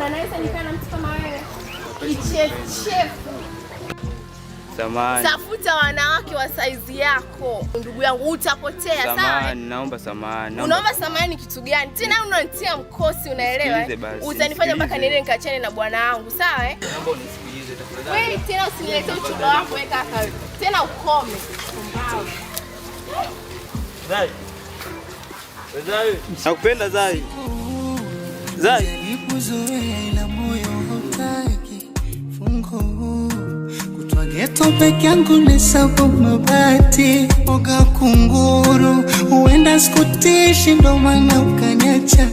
bwana, naweza nikaa na mtu kama wewe. Chef. Samahani. Tafuta wanawake wa saizi yako. Ndugu yangu utapotea, sawa? Samahani, naomba samahani. Unaomba samahani kitu gani? Tena unanitia mkosi, unaelewa? Utanifanya mpaka niende nikachane na bwana wangu, sawa Naomba unisikilize tafadhali. Wewe tena usiniletee uchuga wako wewe kaka. Tena ukome. Zai. Zai. Nakupenda Zai. Zai. Ila moyo hautaki fungu kutwa geto peke yangu nesabu mabati oga kunguru uenda skutishi ndo maana ukanyacha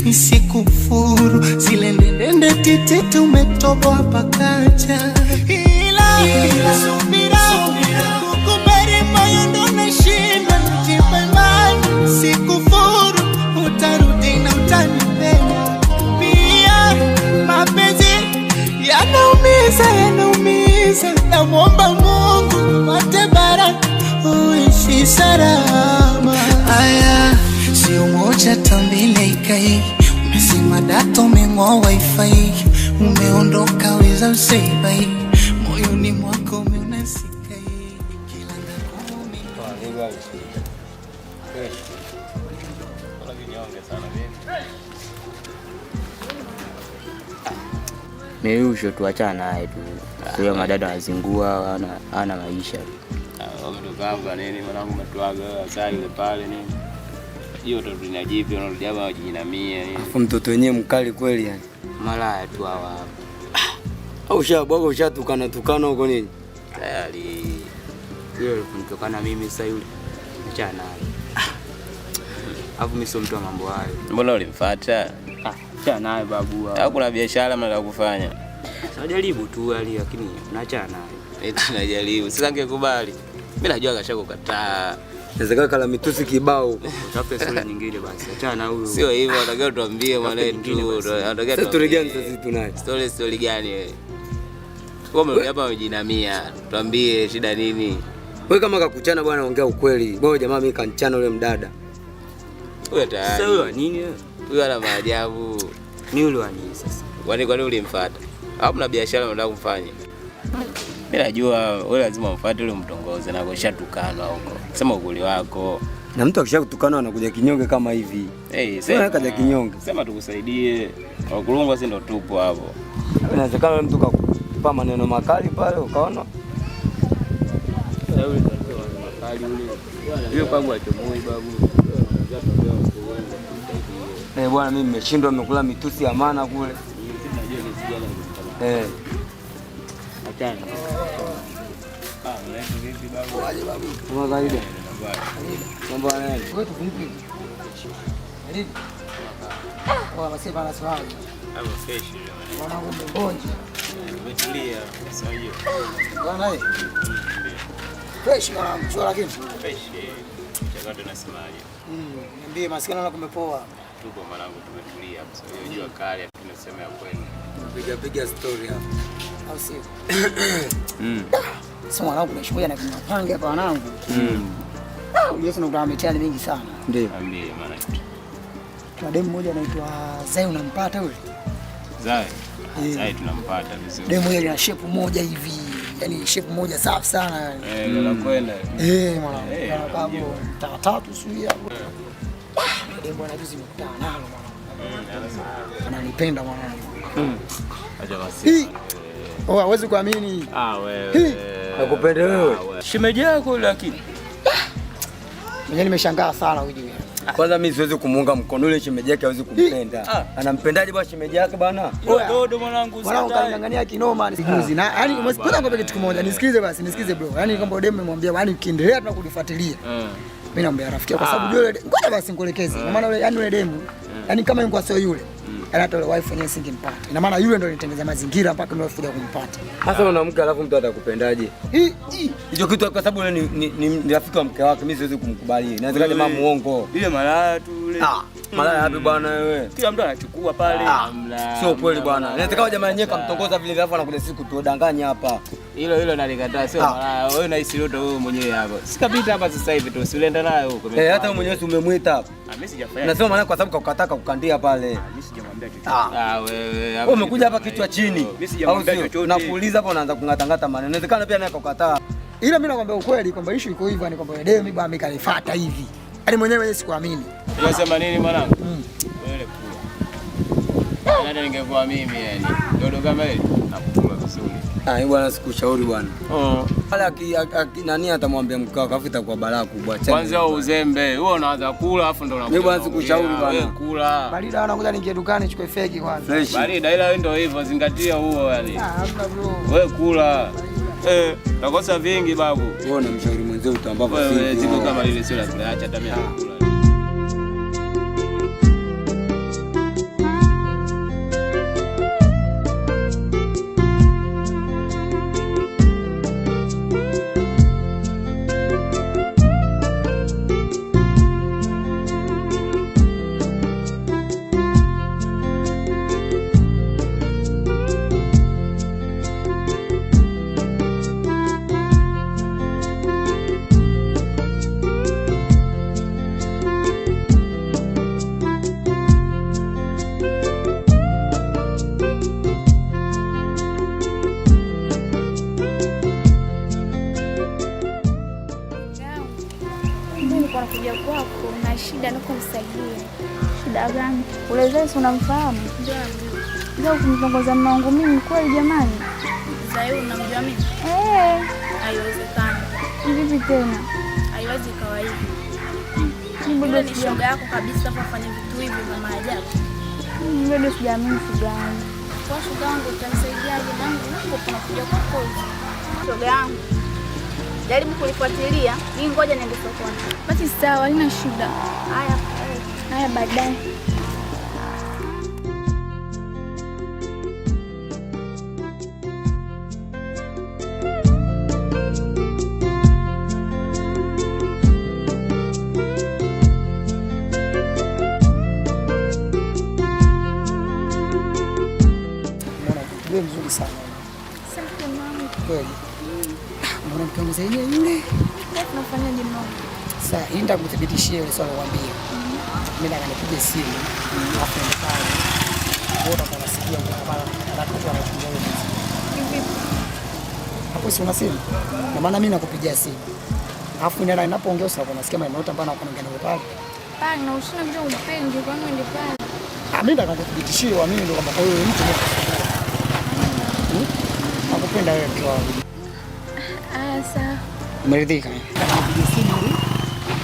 misikufuru zile ndende tititi umetoboa pakacha ila subira kukubali moyo ndo nashinda nijipe imani sikufuru utarudi na utanipenda mapenzi yanaumiza, namwomba Mungu pate baraka uishi salama. Aya, sio moja tambile ikai, umesema data umeng'oa wifi, umeondoka weza usaibai, moyoni mwako umeunasika kila ngakumi. Meusho tuachana naye tu. Sio madada wazingua ana maisha. Wametoka nini mwanangu matuaga saa ile pale nini. Hiyo ndo tunajipi unarudi hapa wajinamia nini. Afu mtoto wenyewe mkali kweli yani. Malaya tu hawa. Au shabwaga ushatukana huko nini? Tayari. Yule kumtokana mimi sasa yule. Achana naye. Afu mimi sio mtu wa mambo hayo. Mbona ulimfuata? Achana naye babu. Au kuna biashara mnataka kufanya? Najaribu tu ali lakini naachana naye. Eti najaribu. Sasa angekubali. Mimi najua kashakukataa. Naweza kala mitusi kibao. Tafuta sura nyingine basi. Achana na huyo. Sio hivyo, nataka tuambie mwanetu. Nataka story gani sasa tunayo? Story gani wewe? Wewe hapa umejinamia. Tuambie shida nini? Wewe kama kakuchana bwana ongea ukweli. Bwana jamaa mimi kanchana yule mdada. Wewe tayari. Sasa huyo nini wewe? Huyo ana maajabu. Ni yule wa nini sasa? Kwani ulimfuata? Au mna biashara mnataka kumfanya? Mimi najua wewe lazima umfuate yule mtongoze na kushatukana huko. Sema ukuli wako. Na mtu akishakutukana anakuja kinyonge kama hivi. Sema kaja kinyonge. Sema tukusaidie. Wakulungwa si ndo tupo hapo. Inawezekana mtu kakupa maneno makali pale ukaona. Yule makali yule. Yule kwangu achomoi babu. Bwana mimi nimeshindwa nimekula mitusi ya maana kule. Achana. Mletu vipi babu? Waje babu. Kama kawaida. Mambo nani? Wewe tuvipi? Hadi. Wasema na swali. Hapo fresh yule. Mwanangu mbonje. Umetulia sasa hiyo. Bwana wewe. Fresh mwanangu, sio lakini. Fresh. Chakatu nasemaje? Niambie maskana na kumepoa. Tupo mwanangu tumetulia hapo. Sasa hiyo jua kali tunasema ya kweli. Piga story hapa. Au sio? Sasa mwanangu nimeshuhudia na kimapange hapa wanangu. Unajua sana kuna mitihani mingi sana. Ndio. Ambie maana. Kuna demu mmoja anaitwa Zai, unampata yule? Zai. Zai tunampata vizuri. Demu yule ana shape moja hivi. Yaani shape moja safi sana. La kwenda. Mwanangu. Kama tatu sio hapo. Demu bwana juzi nimekutana nalo mwanangu. Ananipenda mwanangu. Acha basi. Hawezi kuamini. Wewe. Nakupenda wewe. Shemeji yako lakini. Mimi nimeshangaa sana huyu. Kwanza mimi siwezi kumuunga mkono yule shemeji yake, hawezi kumpenda. Anampendaje bwana shemeji yake bwana? Dodo mwanangu sasa. Mwanangu kaningangania kinoma nisikize. Na yani umesikia ngombe kitu kimoja. Nisikize basi, nisikize bro. Yani kama demu nimemwambia yani ukiendelea tunakulifuatilia. Mimi naomba rafiki kwa sababu yule ngoja basi nikuelekeze. Kwa maana yule yani yule demu yani kama ingekuwa sio yule hata yule wife yenyewe singempata. Ina maana yule ndio alitengeneza mazingira mpaka ndio kuja kumpata. Sasa una mke alafu mtu atakupendaje? Hicho kitu kwa sababu yule ni rafiki wa mke wake, mimi siwezi kumkubali. Inawezekana mama muongo. Ile malaya tu yule. Malaya wapi bwana wewe? Kila mtu anachukua pale. Sio kweli bwana. Inawezekana jamaa yenyewe kamtongoza vile alafu anakuja siku tudanganya hapa. Hilo nalikataa, sio malaya. Wewe na hisi loto wewe mwenyewe hapo. Sikapita hapa sasa hivi tu, usienda naye huko. Hata wewe mwenyewe umemwita hapa. Mimi sijafanya. Nasema malaya kwa sababu kakukataka kukandia pale. Mimi sijamwambia chochote. Wewe umekuja hapa kichwa chini. Mimi sijamwambia chochote. Nakuuliza hapo unaanza kungatangata maneno. Inawezekana pia naye kakukataa. Ila mimi nakwambia ukweli kwamba issue iko hivyo, ni kwamba Demi bwana amekalifuata hivi. Yaani mwenyewe sikuamini. Unasema nini mwanangu? Wewe kula. Nani ningekuwa mimi yani? Dodo kama hili nakutuma vizuri. Bwana sikushauri bwana. Wala nani atamwambia mkao kafuta kwa balaa kubwa. Kwanza uzembe. Wewe unaanza kula afu ndo unakuja. Mimi bwana sikushauri bwana. Wewe kula. Barida anakuja ningie dukani chukue feki kwanza. Barida ila wewe ndio hivyo, zingatia huo yani. Hamna bro. Wewe kula. Takosa vingi babu. Wewe na mshauri mwenzio tu ambapo wewe ziko kama lile sio lazima acha hata mimi kula. Kuja kwako na shida niko msaidia. Shida gani? Ule Zeus unamfahamu? Ndio kumtongoza mume wangu mimi kweli jamani. Zayu unamjua mimi? Haiwezekani. Vipi tena? Haiwezi kawa hivi. Mbona ni shoga yako kabisa kufanya vitu hivi vya maajabu? Mbona sijaamini gani? Kwa shoga yangu utanisaidiaje nangu huko tunakuja kwako hivi? Shoga yangu. Jaribu kulifuatilia. Mimi ngoja niende sokoni. Basi sawa, haina shida. Haya baadaye. Mbona mzuri sana. Asante mama. Kweli. Mbona mtongoza yeye yule? Tunafanya nini mama? Sasa enda kuthibitishia ile swala waambie. Mimi nikapiga simu. Alafu pale. Wote wanasikia kwa watu wanachunguza hivi. Hapo si una simu? Na maana mimi nakupigia simu. Alafu nenda ninapoongea sasa unasikia maneno yote ambayo nakuongea nayo pale. Na usina mjua upendi kwa nini ndio pale? Mimi ndo nakuthibitishia wa mimi ndo kwamba kwa hiyo mtu nakupenda wewe mke wangu. Sawa. Umeridhika? Nakupigia simu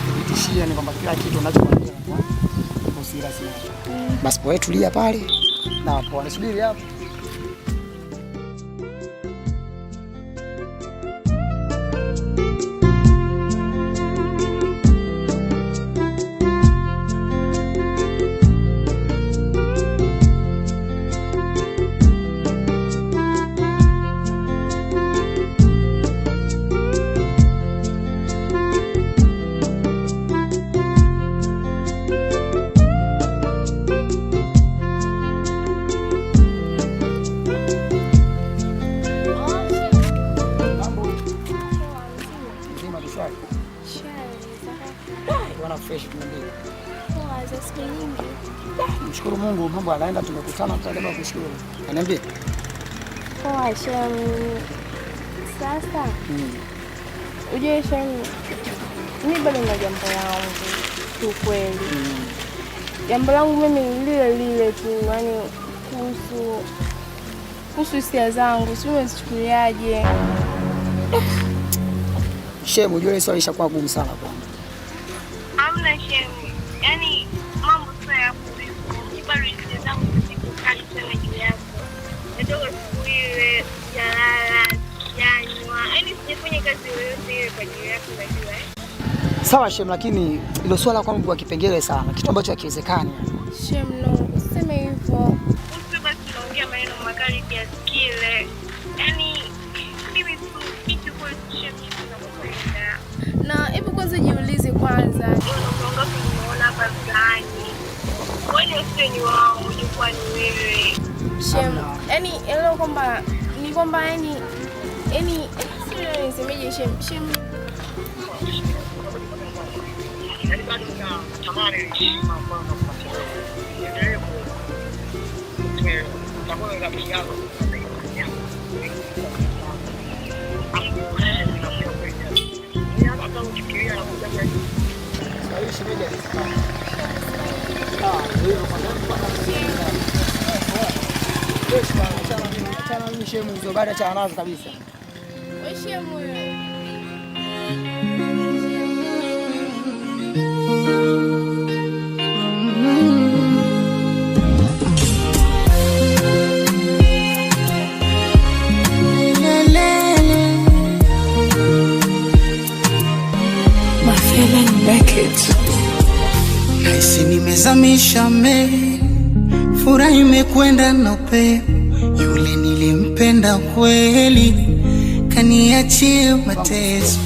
thibitishia ni kwamba kila kitu unachokwambia usirasi. Basi poa tulia pale. Na hapo wanasubiri hapo. Mshukuru Mungu, mambo anaenda, tumekutana tutaleba kushukuru. Ananiambia poa shemu. Sasa ujue shemu, mimi bado na jambo langu kiukweli. Jambo langu mimi lile tu, yani kuhusu hisia zangu, si umezichukuliaje? Shemu, ujue ile swali lishakuwa gumu sana kwangu. Hamna shemu, yani mambo sasa ya bado hisia zangu zikukali sana juu yako. Ndio siku ile jalala janywa, yani sijafanya kazi yoyote ile kwa ajili yako, unajua Sawa shemu, lakini ilo swala kwangu kwa kipengele sana, kitu ambacho hakiwezekani. Shemu, no, useme hivyo. Usibaki tunaongea maneno makali kiasi kile. Yani mimi kitu kwa shemu tunakwenda. Na hebu kwanza jiulize kwanza. Unaonga kuniona hapa fulani. huyo sio ni wao, ulikuwa ni wewe. Shem, yani elewa kwamba ni kwamba yani sio nisemeje Shem. Yaani bado natamani heshima kwa kupatia. Endelee ku takuwa na pia yako. Shemu hizo baada cha nazo kabisa. Wewe Shemu wewe. Naisi nimezamisha meli, furaha imekwenda na upepo. Yule nilimpenda kweli, kaniachia mateso.